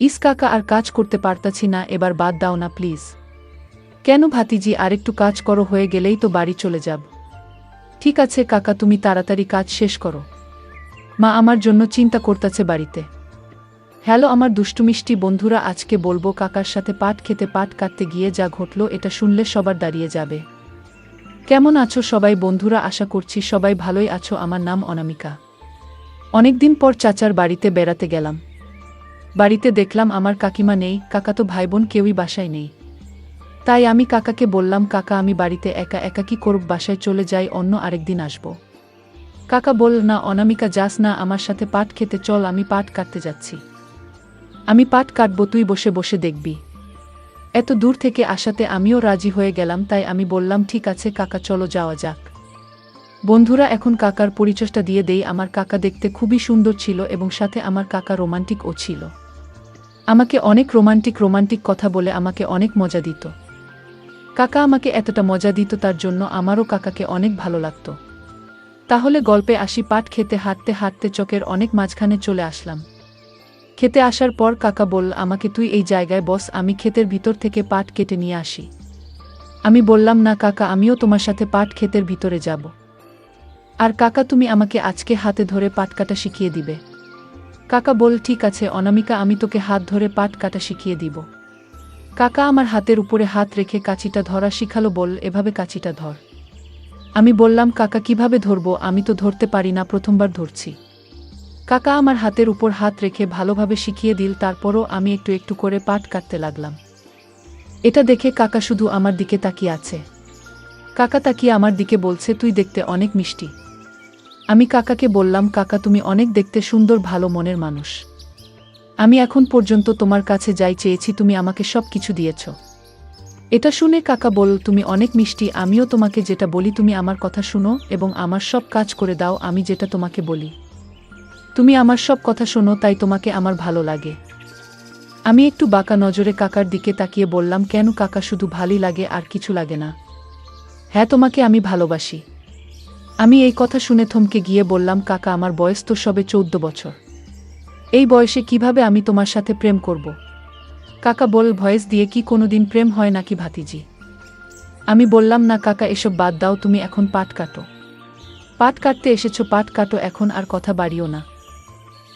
ইস কাকা আর কাজ করতে পারতাছি না, এবার বাদ দাও না প্লিজ। কেন ভাতিজি, আরেকটু কাজ করো, হয়ে গেলেই তো বাড়ি চলে যাব। ঠিক আছে কাকা, তুমি তাড়াতাড়ি কাজ শেষ করো। মা আমার জন্য চিন্তা করতেছে বাড়িতে। হ্যালো আমার দুষ্টুমিষ্টি বন্ধুরা, আজকে বলবো কাকার সাথে পাট খেতে পাট কাটতে গিয়ে যা ঘটলো, এটা শুনলে সবার দাঁড়িয়ে যাবে। কেমন আছো সবাই বন্ধুরা? আশা করছি সবাই ভালোই আছো। আমার নাম অনামিকা। অনেকদিন পর চাচার বাড়িতে বেড়াতে গেলাম। বাড়িতে দেখলাম আমার কাকিমা নেই, কাকাতো ভাইবোন কেউই বাসায় নেই। তাই আমি কাকাকে বললাম, কাকা আমি বাড়িতে একা একা কি করব, বাসায় চলে যাই, অন্য আরেকদিন আসব। কাকা বল, না অনামিকা যাস না, আমার সাথে পাট খেতে চল, আমি পাট কাটতে যাচ্ছি। আমি পাট কাটবো, তুই বসে বসে দেখবি। এত দূর থেকে আসাতে আমিও রাজি হয়ে গেলাম, তাই আমি বললাম ঠিক আছে কাকা, চলো যাওয়া যাক। বন্ধুরা এখন কাকার পরিচয়টা দিয়ে দেই। আমার কাকা দেখতে খুবই সুন্দর ছিল এবং সাথে আমার কাকা রোমান্টিকও ছিল। আমাকে অনেক রোমান্টিক কথা বলে আমাকে অনেক মজা দিত। কাকা আমাকে এতটা মজা দিত, তার জন্য আমারও কাকাকে অনেক ভালো লাগত। তাহলে গল্পে আসি। পাট খেতে হাঁটতে হাঁটতে চকের অনেক মাঝখানে চলে আসলাম। খেতে আসার পর কাকা বলল আমাকে, তুই এই জায়গায় বস, আমি ক্ষেতের ভিতর থেকে পাট কেটে নিয়ে আসি। আমি বললাম, না কাকা, আমিও তোমার সাথে পাট ক্ষেতের ভিতরে যাব। আর কাকা তুমি আমাকে আজকে হাতে ধরে পাট কাটা শিখিয়ে দিবে। কাকা বল, ঠিক আছে অনামিকা, আমি তোকে হাত ধরে পাট কাটা শিখিয়ে দিব। কাকা আমার হাতের উপরে হাত রেখে কাঁচিটা ধরা শিখালো, বল এভাবে কাঁচিটা ধর। আমি বললাম, কাকা কিভাবে ধরবো, আমি তো ধরতে পারি না, প্রথমবার ধরছি। কাকা আমার হাতের উপর হাত রেখে ভালোভাবে শিখিয়ে দিল, তারপরও আমি একটু একটু করে পাট কাটতে লাগলাম। এটা দেখে কাকা শুধু আমার দিকে তাকিয়ে আছে। কাকা তাকিয়ে আমার দিকে বলছে, তুই দেখতে অনেক মিষ্টি। আমি কাকাকে বললাম, কাকা তুমি অনেক দেখতে সুন্দর, ভালো মনের মানুষ। আমি এখন পর্যন্ত তোমার কাছে যাই চেয়েছি, তুমি আমাকে সব কিছু দিয়েছ। এটা শুনে কাকা বলল, তুমি অনেক মিষ্টি, আমিও তোমাকে যেটা বলি তুমি আমার কথা শুনো এবং আমার সব কাজ করে দাও, আমি যেটা তোমাকে বলি। তুমি আমার সব কথা শোনো, তাই তোমাকে আমার ভালো লাগে। আমি একটু বাঁকা নজরে কাকার দিকে তাকিয়ে বললাম, কেন কাকা, শুধু ভালোই লাগে আর কিছু লাগে না? হ্যাঁ, তোমাকে আমি ভালোবাসি। আমি এই কথা শুনে থমকে গিয়ে বললাম, কাকা আমার বয়স তো সবে 14 বছর। এই বয়সে কিভাবে আমি তোমার সাথে প্রেম করব? কাকা বল, ভয়েস দিয়ে কি কোনোদিন প্রেম হয় নাকি ভাতিজি? আমি বললাম, না কাকা, এসব বাদ দাও, তুমি এখন পাট কাটো। পাট কাটতে এসেছো, পাট কাটো এখন, আর কথা বাড়িও না।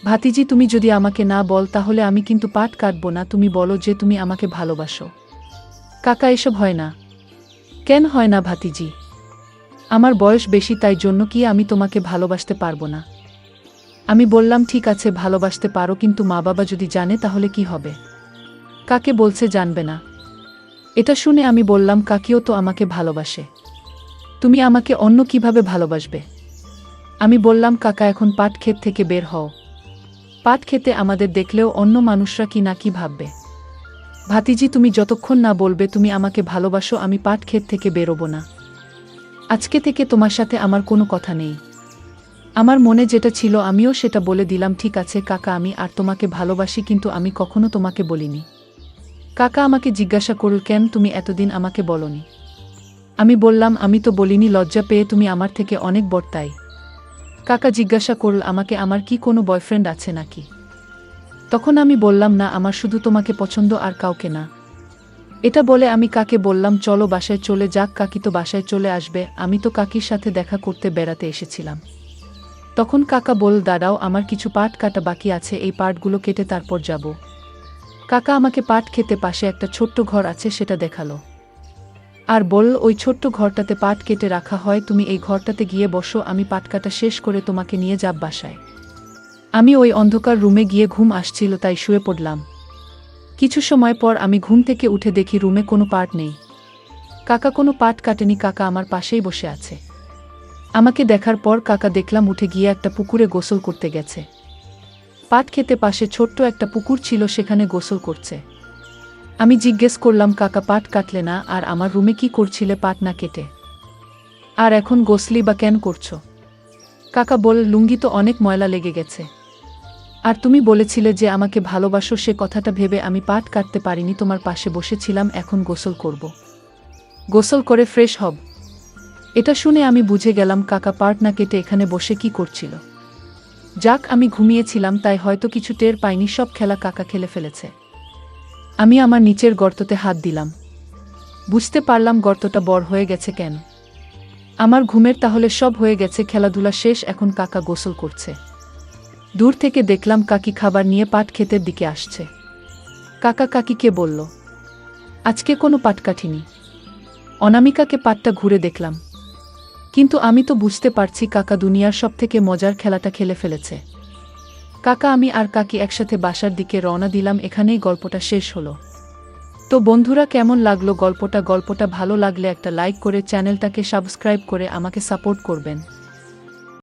ভাতিজি তুমি যদি আমাকে না বল তাহলে আমি কিন্তু পাট কাটবো না, তুমি বলো যে তুমি আমাকে ভালোবাসো। কাকা এসব হয় না। কেন হয় না ভাতিজি? আমার বয়স বেশি, তাই জন্য কি আমি তোমাকে ভালোবাসতে পারবো না? আমি বললাম, ঠিক আছে ভালোবাসতে পারো, কিন্তু মা বাবা যদি জানে তাহলে কি হবে? কাকে বলছে জানবে না? এটা শুনে আমি বললাম, কাকিও তো আমাকে ভালোবাসে, তুমি আমাকে অন্য কিভাবে ভালোবাসবে? আমি বললাম, কাকা এখন পাট ক্ষেত থেকে বের হও। পাট খেতে আমাদের দেখলেও অন্য মানুষরা কি না কি ভাববে। ভাতিজি তুমি যতক্ষণ না বলবে তুমি আমাকে ভালোবাসো, আমি পাট ক্ষেত থেকে বেরোবো না। আজকে থেকে তোমার সাথে আমার কোনো কথা নেই। আমার মনে যেটা ছিল আমিও সেটা বলে দিলাম, ঠিক আছে কাকা, আমি আর তোমাকে ভালোবাসি, কিন্তু আমি কখনো তোমাকে বলিনি। কাকা আমাকে জিজ্ঞাসা করল, কেন তুমি এতদিন আমাকে বলনি? আমি বললাম, আমি তো বলিনি, লজ্জা পেয়ে তুমি আমার থেকে অনেক বড় তাই। কাকা জিজ্ঞাসা করল আমাকে, আমার কি কোনো বয়ফ্রেন্ড আছে নাকি? তখন আমি বললাম, না, আমার শুধু তোমাকে পছন্দ, আর কাউকে না। এটা বলে আমি কাকে বললাম, চলো বাসায় চলে যাক, কাকি তো বাসায় চলে আসবে, আমি তো কাকির সাথে দেখা করতে বেড়াতে এসেছিলাম। তখন কাকা বল, দাঁড়াও, আমার কিছু পাট কাটা বাকি আছে, এই পাটগুলো কেটে তারপর যাব। কাকা আমাকে পাট খেতে পাশে একটা ছোট্ট ঘর আছে সেটা দেখালো, আর বল, ওই ছোট্ট ঘরটাতে পাট কেটে রাখা হয়, তুমি এই ঘরটাতে গিয়ে বসো, আমি পাট কাটা শেষ করে তোমাকে নিয়ে যাব বাসায়। আমি ওই অন্ধকার রুমে গিয়ে ঘুম আসছিল, তাই শুয়ে পড়লাম। কিছু সময় পর আমি ঘুম থেকে উঠে দেখি রুমে কোনো পাট নেই। কাকা কোনো পাট কাটেনি, কাকা আমার পাশেই বসে আছে। আমাকে দেখার পর কাকা দেখলাম উঠে গিয়ে একটা পুকুরে গোসল করতে গেছে। পাট খেতে পাশে ছোট্ট একটা পুকুর ছিল, সেখানে গোসল করছে। আমি জিজ্ঞেস করলাম, কাকা পাট কাটলে না, আর আমার রুমে কি করছিলে পাট না কেটে? আর এখন গোসলি বা কেন করছো? কাকা বল, লুঙ্গি তো অনেক ময়লা লেগে গেছে। আর তুমি বলেছিলে যে আমাকে ভালোবাসো, সে কথাটা ভেবে আমি পাট কাটতে পারিনি, তোমার পাশে বসেছিলাম, এখন গোসল করব। গোসল করে ফ্রেশ হব। এটা শুনে আমি বুঝে গেলাম কাকা পাট না কেটে এখানে বসে কি করছিল। যাক, আমি ঘুমিয়েছিলাম তাই হয়তো কিছু টের পাইনি, সব খেলা কাকা খেলে ফেলেছে। আমি আমার নিচের গর্ততে হাত দিলাম। বুঝতে পারলাম গর্তটা বড় হয়ে গেছে কেন। আমার ঘুমের তাহলে সব হয়ে গেছে, খেলাধুলা শেষ, এখন কাকা গোসল করছে। দূর থেকে দেখলাম কাকি খাবার নিয়ে পাট ক্ষেতের দিকে আসছে। কাকা কাকিকে বলল, আজকে কোনো পাট কাটিনি। অনামিকাকে পাটটা ঘুরে দেখলাম, কিন্তু আমি তো বুঝতে পারছি কাকা দুনিয়ার সবথেকে মজার খেলাটা খেলে ফেলেছে। কাকা, আমি আর কাকি একসাথে বাসার দিকে রওনা দিলাম। এখানেই গল্পটা শেষ হলো। তো বন্ধুরা, কেমন লাগলো গল্পটা? গল্পটা ভালো লাগলে একটা লাইক করে চ্যানেলটাকে সাবস্ক্রাইব করে আমাকে সাপোর্ট করবেন।